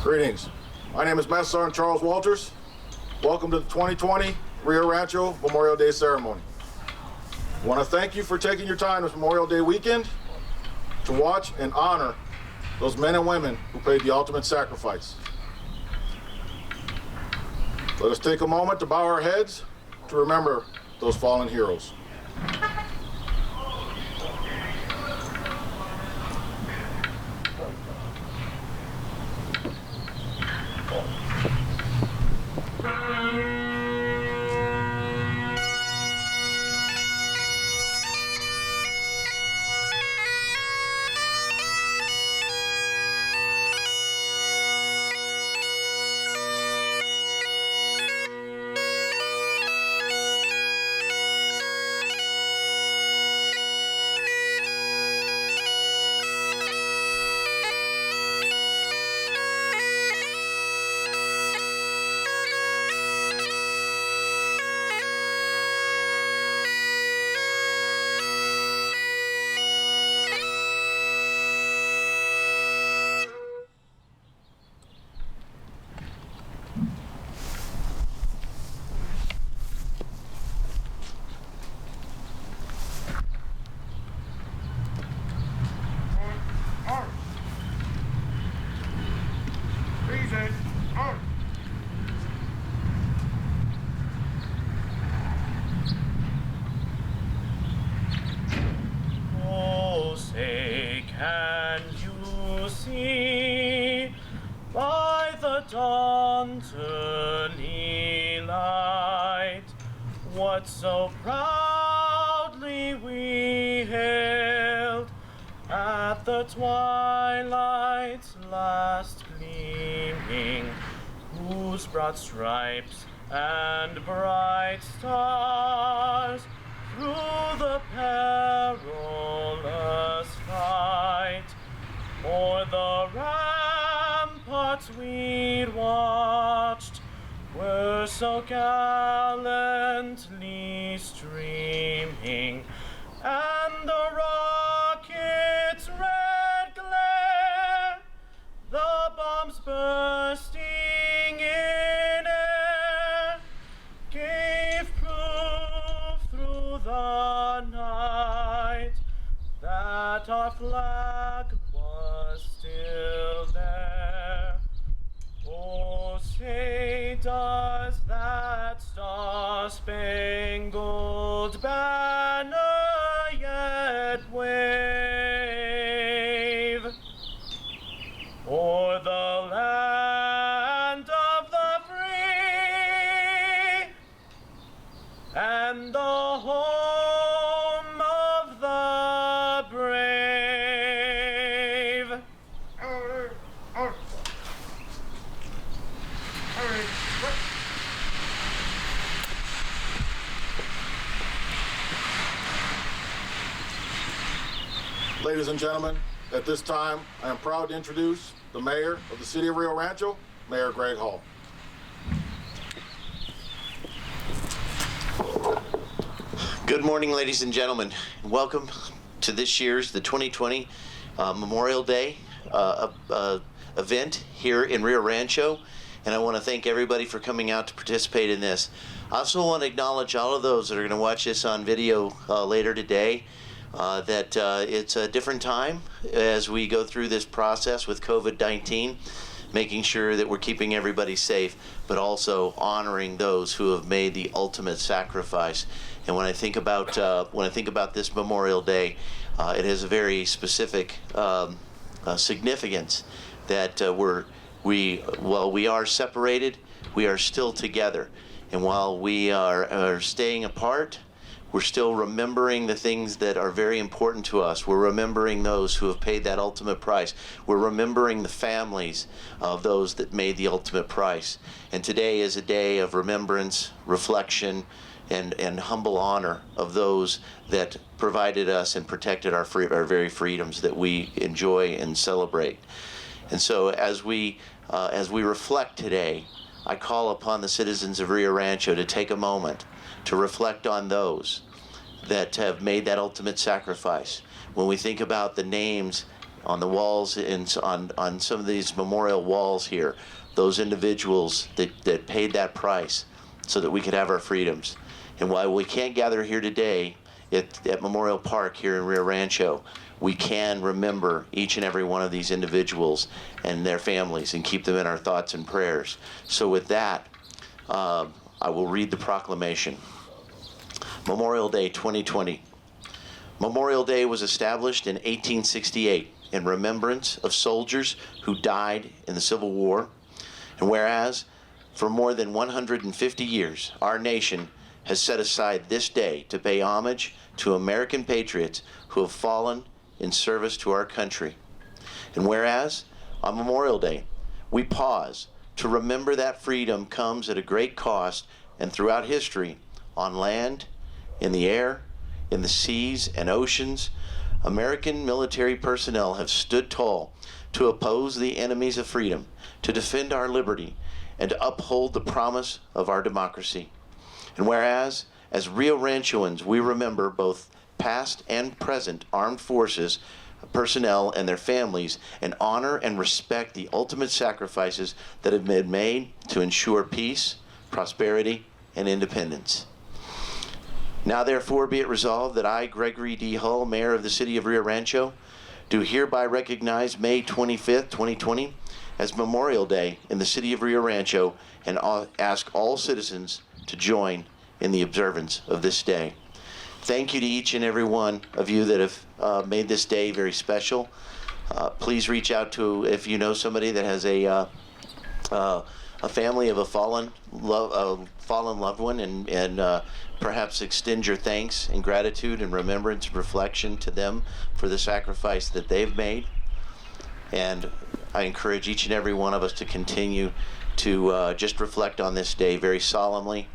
Greetings. My name is Master Sergeant Charles Walters. Welcome to the 2020 Rio Rancho Memorial Day ceremony. I want to thank you for taking your time this Memorial Day weekend to watch and honor those men and women who paid the ultimate sacrifice. Let us take a moment to bow our heads to remember those fallen heroes. Oh, say, can you see by the dawn's early light what so proudly we hailed at the twilight's last gleaming, whose broad stripes and bright stars through the perilous fight o'er the ramparts we'd watched were so gallantly streaming, and the rocket's red glare, the bombs bursting in air, gave proof through the night that our flag was still there. Oh, say, does that star-spangled banner yet wave o'er the land of the free and the home of the brave? Ladies and gentlemen, at this time, I am proud to introduce the mayor of the city of Rio Rancho, Mayor Greg Hall. Good morning, ladies and gentlemen. Welcome to this year's, the 2020 Memorial Day event here in Rio Rancho. And I want to thank everybody for coming out to participate in this. I also want to acknowledge all of those that are going to watch this on video later today. That it's a different time as we go through this process with COVID-19, making sure that we're keeping everybody safe, but also honoring those who have made the ultimate sacrifice. And when I think about this Memorial Day, it has a very specific significance that while we are separated, we are still together, and while we are staying apart, we're still remembering the things that are very important to us. We're remembering those who have paid that ultimate price. We're remembering the families of those that made the ultimate price. And today is a day of remembrance, reflection, and humble honor of those that provided us and protected our very freedoms that we enjoy and celebrate. And so as we reflect today, I call upon the citizens of Rio Rancho to take a moment to reflect on those that have made that ultimate sacrifice. When we think about the names on the walls and on some of these memorial walls here, those individuals that paid that price so that we could have our freedoms. And while we can't gather here today at Memorial Park here in Rio Rancho, we can remember each and every one of these individuals and their families and keep them in our thoughts and prayers. So with that, I will read the proclamation. Memorial Day 2020. Memorial Day was established in 1868 in remembrance of soldiers who died in the Civil War. And whereas, for more than 150 years, our nation has set aside this day to pay homage to American patriots who have fallen in service to our country. And whereas, on Memorial Day, we pause to remember that freedom comes at a great cost, and throughout history, on land, in the air, in the seas and oceans, American military personnel have stood tall to oppose the enemies of freedom, to defend our liberty, and to uphold the promise of our democracy. And whereas, as Rio Ranchoans, we remember both past and present armed forces, personnel, and their families, and honor and respect the ultimate sacrifices that have been made to ensure peace, prosperity, and independence. Now therefore be it resolved that I, Gregory D. Hull, Mayor of the City of Rio Rancho, do hereby recognize May 25th, 2020 as Memorial Day in the City of Rio Rancho, and ask all citizens to join in the observance of this day. Thank you to each and every one of you that have made this day very special. Please reach out to, if you know somebody that has a family of a fallen loved one, and perhaps extend your thanks and gratitude and remembrance and reflection to them for the sacrifice that they've made. And I encourage each and every one of us to continue to just reflect on this day very solemnly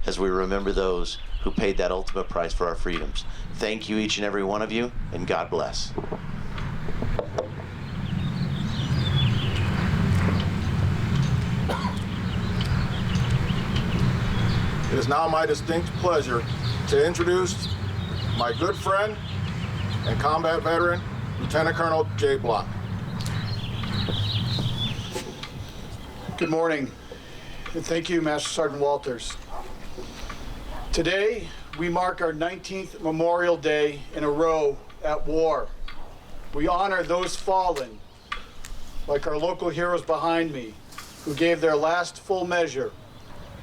as we remember those who paid that ultimate price for our freedoms. Thank you, each and every one of you, and God bless. It is now my distinct pleasure to introduce my good friend and combat veteran, Lieutenant Colonel Jay Block. Good morning, and thank you, Master Sergeant Walters. Today, we mark our 19th Memorial Day in a row at war. We honor those fallen, like our local heroes behind me, who gave their last full measure,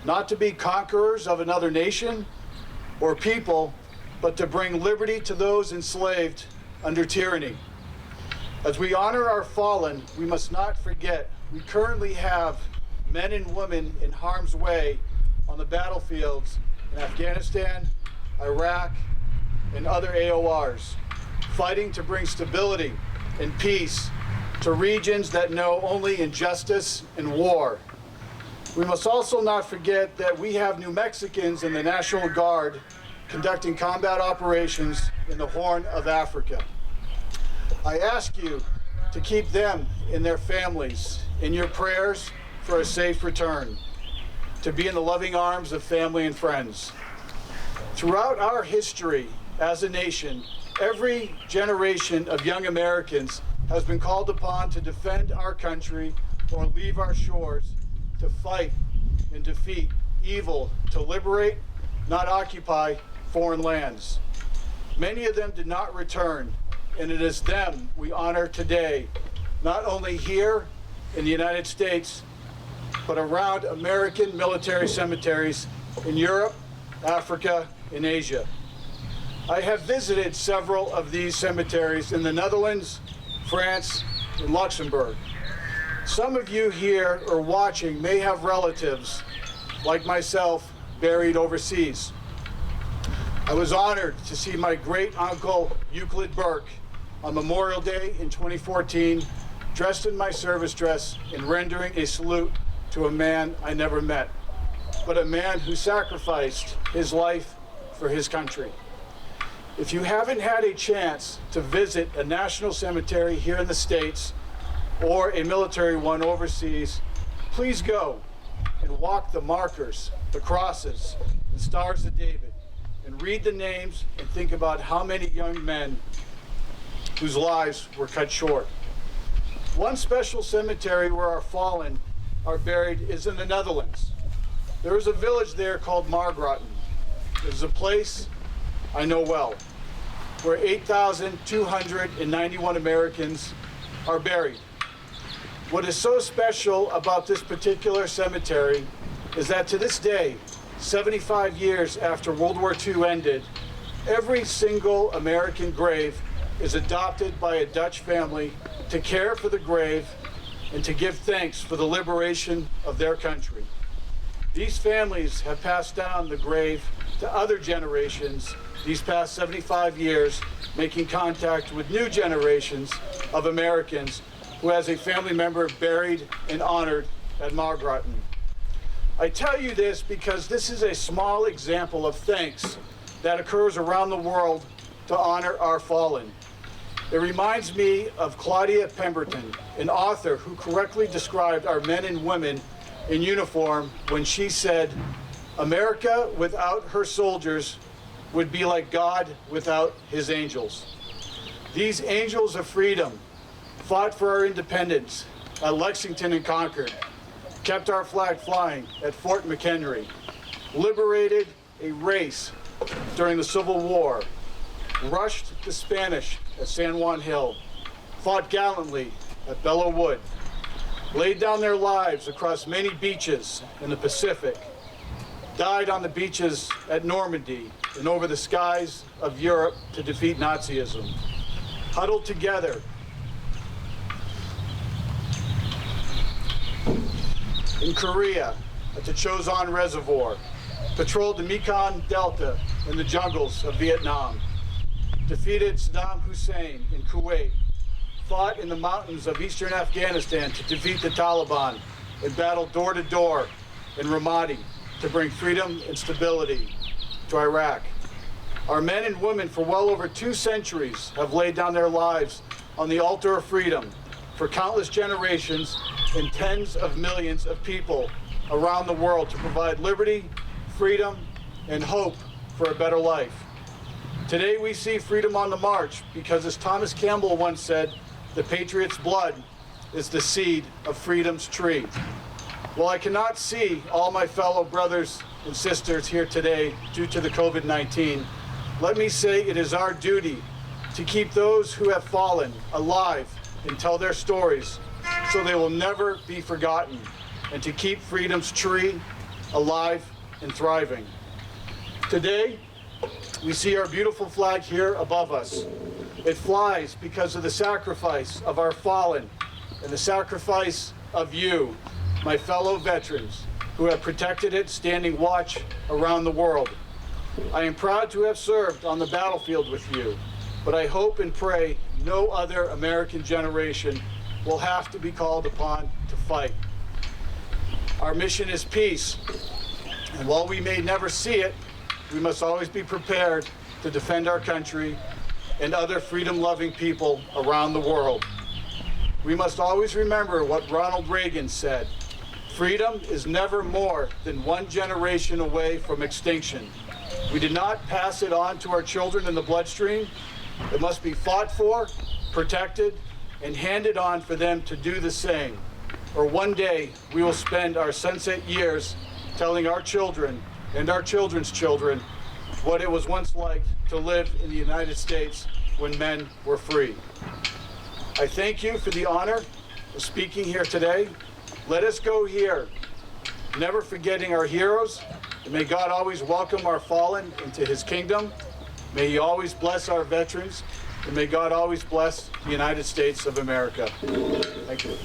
not to be conquerors of another nation or people, but to bring liberty to those enslaved under tyranny. As we honor our fallen, we must not forget we currently have men and women in harm's way on the battlefields in Afghanistan, Iraq, and other AORs, fighting to bring stability and peace to regions that know only injustice and war. We must also not forget that we have New Mexicans in the National Guard conducting combat operations in the Horn of Africa. I ask you to keep them and their families in your prayers for a safe return, to be in the loving arms of family and friends. Throughout our history as a nation, every generation of young Americans has been called upon to defend our country or leave our shores, to fight and defeat evil, to liberate, not occupy foreign lands. Many of them did not return, and it is them we honor today, not only here in the United States, but around American military cemeteries in Europe, Africa, and Asia. I have visited several of these cemeteries in the Netherlands, France, and Luxembourg. Some of you here or watching may have relatives, like myself, buried overseas. I was honored to see my great uncle Euclid Burke on Memorial Day in 2014, dressed in my service dress and rendering a salute to a man I never met, but a man who sacrificed his life for his country. If you haven't had a chance to visit a national cemetery here in the States or a military one overseas, please go and walk the markers, the crosses, the Stars of David, and read the names and think about how many young men whose lives were cut short. One special cemetery where our fallen are buried is in the Netherlands. There is a village there called Margraten. It is a place I know well, where 8,291 Americans are buried. What is so special about this particular cemetery is that to this day, 75 years after World War II ended, every single American grave is adopted by a Dutch family to care for the grave and to give thanks for the liberation of their country. These families have passed down the grave to other generations these past 75 years, making contact with new generations of Americans who has a family member buried and honored at Margraten. I tell you this because this is a small example of thanks that occurs around the world to honor our fallen. It reminds me of Claudia Pemberton, an author who correctly described our men and women in uniform when she said, "America without her soldiers would be like God without his angels." These angels of freedom fought for our independence at Lexington and Concord, kept our flag flying at Fort McHenry, liberated a race during the Civil War, rushed the Spanish at San Juan Hill, fought gallantly at Belleau Wood, laid down their lives across many beaches in the Pacific, died on the beaches at Normandy and over the skies of Europe to defeat Nazism, huddled together in Korea at the Chosin Reservoir, patrolled the Mekong Delta in the jungles of Vietnam, defeated Saddam Hussein in Kuwait, fought in the mountains of eastern Afghanistan to defeat the Taliban, and battled door to door in Ramadi to bring freedom and stability to Iraq. Our men and women for well over 2 centuries have laid down their lives on the altar of freedom for countless generations and tens of millions of people around the world to provide liberty, freedom, and hope for a better life. Today we see freedom on the march because, as Thomas Campbell once said, the patriot's blood is the seed of freedom's tree. While I cannot see all my fellow brothers and sisters here today due to the COVID-19, let me say it is our duty to keep those who have fallen alive and tell their stories so they will never be forgotten, and to keep freedom's tree alive and thriving. Today, we see our beautiful flag here above us. It flies because of the sacrifice of our fallen and the sacrifice of you, my fellow veterans, who have protected it, standing watch around the world. I am proud to have served on the battlefield with you, but I hope and pray no other American generation will have to be called upon to fight. Our mission is peace, and while we may never see it, we must always be prepared to defend our country and other freedom-loving people around the world. We must always remember what Ronald Reagan said: freedom is never more than one generation away from extinction. We did not pass it on to our children in the bloodstream. It must be fought for, protected, and handed on for them to do the same. Or one day we will spend our sunset years telling our children and our children's children what it was once like to live in the United States when men were free. I thank you for the honor of speaking here today. Let us go here, never forgetting our heroes, and may God always welcome our fallen into his kingdom. May he always bless our veterans, and may God always bless the United States of America. Thank you.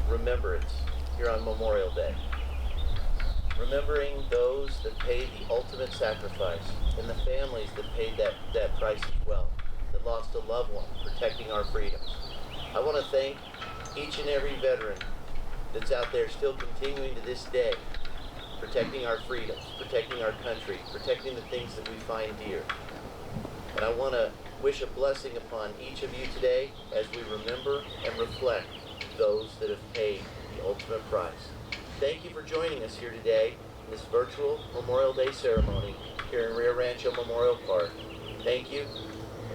remembrance here on Memorial Day. Remembering those that paid the ultimate sacrifice and the families that paid that price as well, that lost a loved one, protecting our freedoms. I want to thank each and every veteran that's out there still continuing to this day, protecting our freedoms, protecting our country, protecting the things that we find dear. And I want to wish a blessing upon each of you today as we remember and reflect those that have paid the ultimate price. Thank you for joining us here today in this virtual Memorial Day ceremony here in Rio Rancho Memorial Park. Thank you,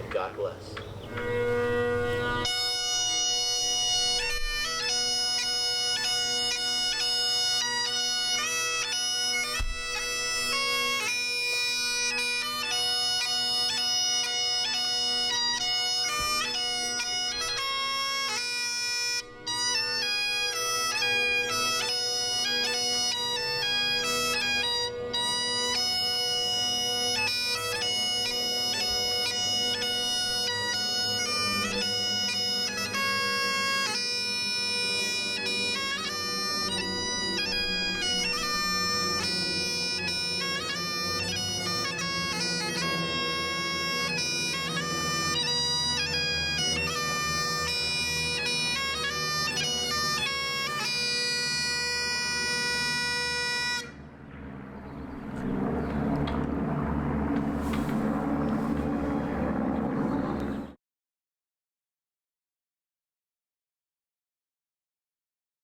and God bless.